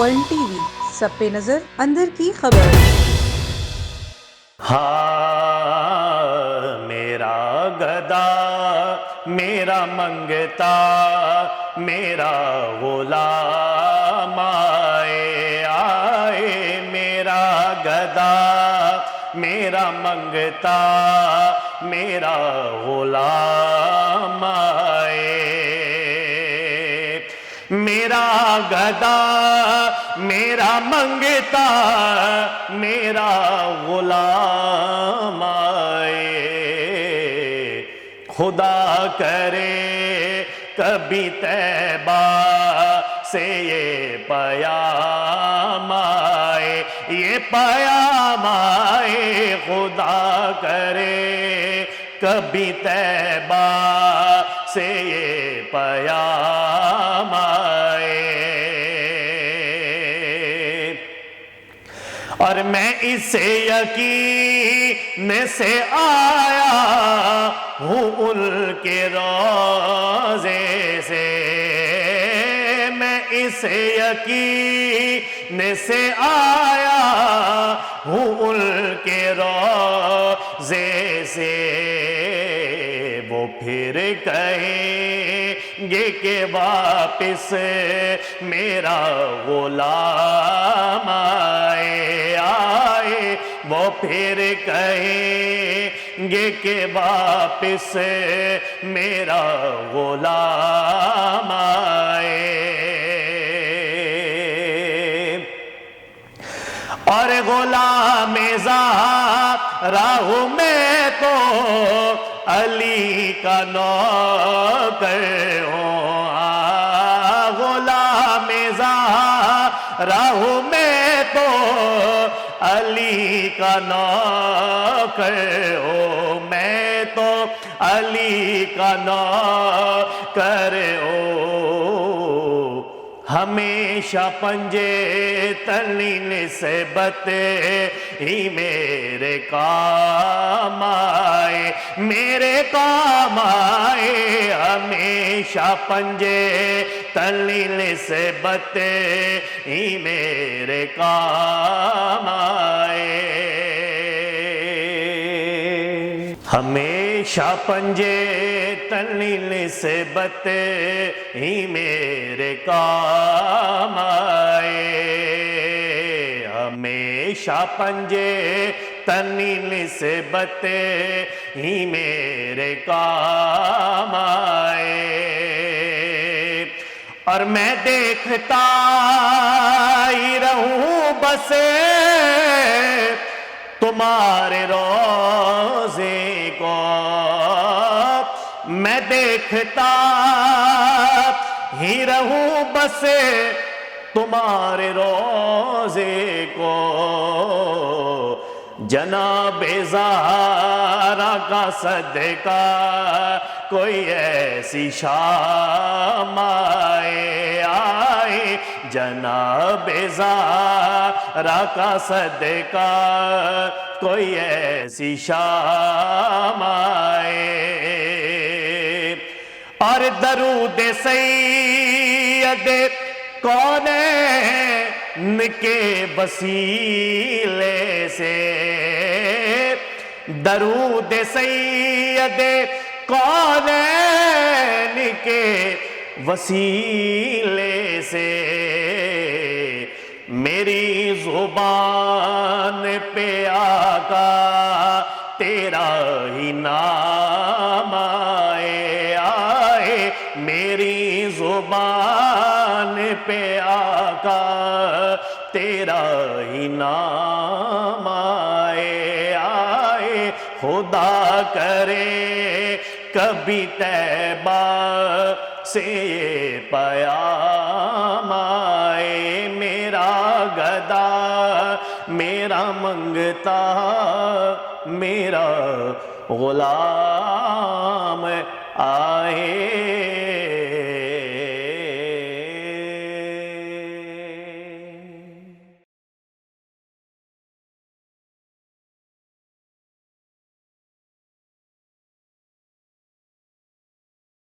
World T V, سب پہ نظر، اندر کی خبر۔ ہاں میرا گدا میرا منگتا میرا غلام آئے میرا گدا میرا منگتا میرا غلام آئے میرا گدا میرا منگتا میرا غلام آئے خدا کرے کبھی طیبہ سے یہ پیام آئے یہ پیام آئے خدا کرے کبھی طیبہ سے یہ پیام آئے اور میں اس یقین سے آیا ہوں ان کے روضے سے میں اس یقین سے آیا ہوں ان کے روضے سے وہ پھر کہیں گے کہ واپس میرا غلام آئے وہ پھر کہیں گے کہ واپس میرا غلام آئے اور غلام زہرا ہوں میں تو علی کا نوکر ہوں غلام زہرا ہوں میں تو علی کا نوکر ہوں میں تو علی کا نوکر ہوں ہمیشہ پنجے تلی نسبت ہی میرے کام آئے میرے کام آئے ہمیشہ پنجے تلی نسبت ہی میرے کام آئے ہمیشہ پنجے تلی نسبت ہی میرے کام آئے ہمیشہ پنجے تلی نسبت ہی میرے کام آئے اور میں دیکھتا ہی رہوں بس تمہارے روضے کو میں دیکھتا ہی رہوں بس تمہارے روضے کو جناب زہرا کا صدقہ کوئی ایسی شام آئے جناب زہرا کا صدقہ کوئی ایسی شام آئے اور درود سید کونین کے وسیلے سے درود سید کونین کے وسیلے سے میری زبان پہ آقا تیرا ہی نام آئے میری زبان پہ آقا تیرا ہی نام آئے خدا کرے کبھی طیبہ سے پیام آئے میرا گدا میرا منگتا میرا غلام آئے